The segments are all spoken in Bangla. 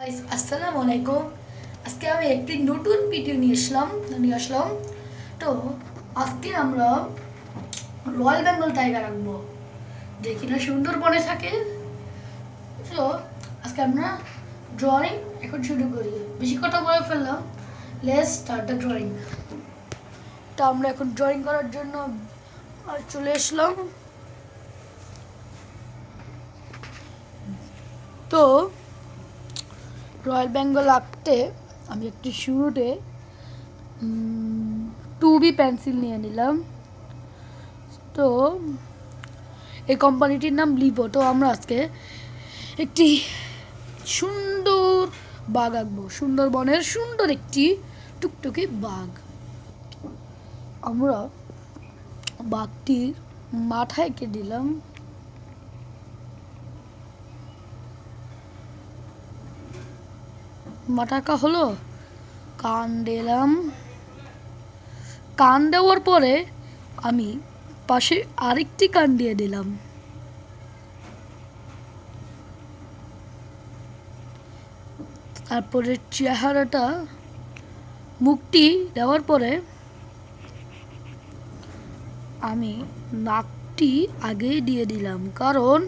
আসসালামু আলাইকুম। আজকে আমি একটি নতুন ভিডিও নিয়ে আসলাম। তো আজকে আমরা রয়্যাল বেঙ্গল টাইগার আঁকবো, যে কিনা সুন্দরবনে থাকে। তো আজকে আমরা ড্রয়িং এখন শুরু করি। বেশি কথা বলে ফেললাম, লেটস স্টার্ট দ্য ড্রয়িং। তো আমরা এখন ড্রয়িং করার জন্য চলে আসলাম। তো রয়্যাল বেঙ্গল আঁকতে আমি একটি শুরুতে 2B পেন্সিল নিয়ে নিলাম। তো এই কোম্পানিটির নাম লিপো। তো আমরা আজকে একটি সুন্দর বাঘ আঁকবো, সুন্দরবনের সুন্দর একটি টুকটুকে বাঘ। আমরা বাঘটির মাথা এঁকে দিলাম। মাথা আঁকা হলো, কান দিলাম। কান দেওয়ার পরে আমি পাশে আরেকটি কান দিয়ে দিলাম। তারপরে চেহারাটা, মুখটি দেওয়ার পরে আমি নাকটি আগেই দিয়ে দিলাম, কারণ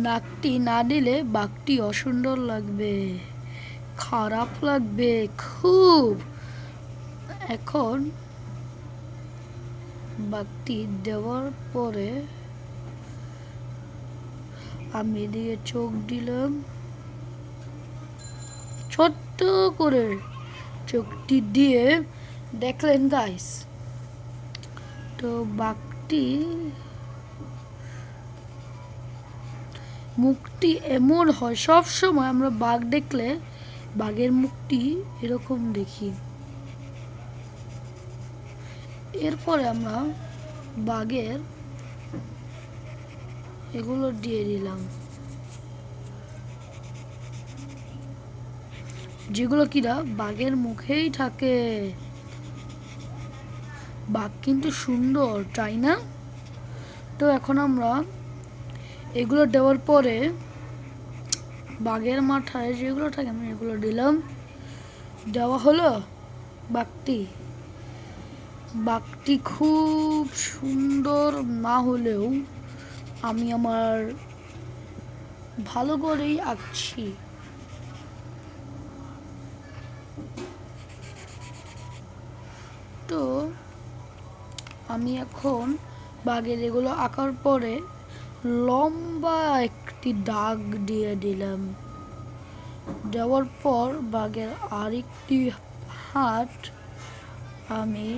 নাকটি না দিলে বাঘটি অসুন্দর লাগবে, খারাপ লাগবে খুব। এখন বাঘটি দেওয়ার পরে আমি এদিকে চোখ দিলাম, ছোট্ট করে চোখটি দিয়ে দেখলেন গাইস। তো বাঘটি মুখটি এমন হয়, সব সময় আমরা বাঘ দেখলে বাঘের মুখটি এরকম দেখি। এরপরে আমরা বাঘের এগুলো দিয়ে দিলাম, যেগুলো কিনা বাঘের মুখেই থাকে। বাঘ কিন্তু সুন্দর, তাই না? তো এখন আমরা এগুলো দেওয়ার পরে বাঘের মাথায় যেগুলো থাকে আমি এগুলো দিলাম। দেওয়া হলো। বাঘটি খুব সুন্দর না হলেও আমি আমার ভালো করেই আঁকছি। তো আমি এখন বাঘের এগুলো আঁকার পরে লম্বা একটি দাগ দিয়ে দিলাম। দেওয়ার পর বাঘের আরেকটি হাত আমি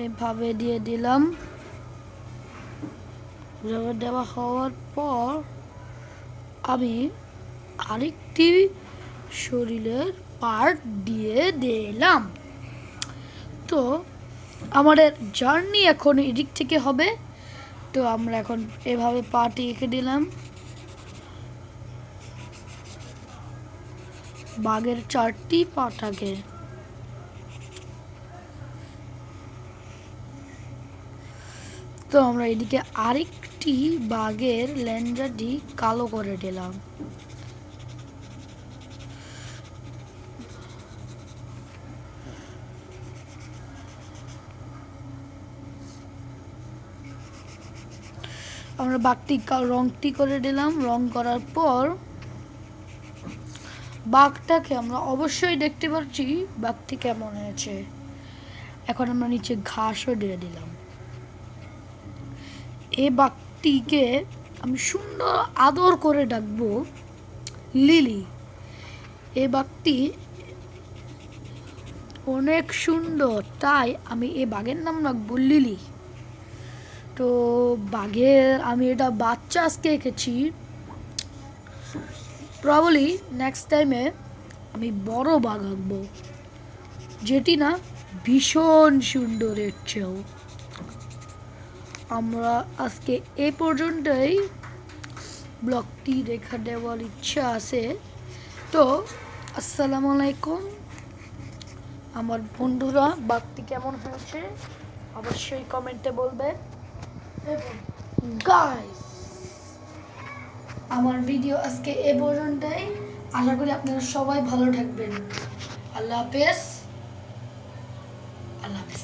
এভাবে দিয়ে দিলাম। দেওয়া হওয়ার পর আমি আরেকটি শরীরের পার্ট দিয়ে দিলাম। তো আমাদের জার্নি এখন এদিক থেকে হবে। তো আমরা এখন এভাবে পাটি এঁকে দিলাম। বাঘের 4টি পা থাকে। তো আমরা এদিকে আরেকটি বাঘের লেঞ্জাটি কালো করে দিলাম। আমরা বাঘটি রংটি করে দিলাম। রং করার পর বাঘটাকে আমরা অবশ্যই দেখতে পাচ্ছি বাঘটি কেমন হয়েছে। এখন আমরা নিচে ঘাসও দিয়ে দিলাম। এই বাঘটিকে আমি সুন্দর আদর করে ডাকবো লিলি। এই বাঘটি অনেক সুন্দর, তাই আমি এই বাঘের নাম রাখবো লিলি। তো বাঘের আমি এটা বাচ্চা আজকে এঁকেছি। প্রবাবলি নেক্সট টাইমে আমি বড় বাঘ আঁকবো, যেটি না ভীষণ সুন্দর। এর চেয়েও আমরা আজকে এই পর্যন্তই ব্লগটি রেখা দেওয়ার ইচ্ছা আছে। তো আসসালামু আলাইকুম। আমার বন্ধুরা বাঘটি কেমন হয়েছে অবশ্যই কমেন্টে বলবে। গাইস, আমার ভিডিও আজকে এ পর্যন্তই। আশা করি আপনারা সবাই ভালো থাকবেন। আল্লাহ হাফেজ। আল্লাহ হাফেজ।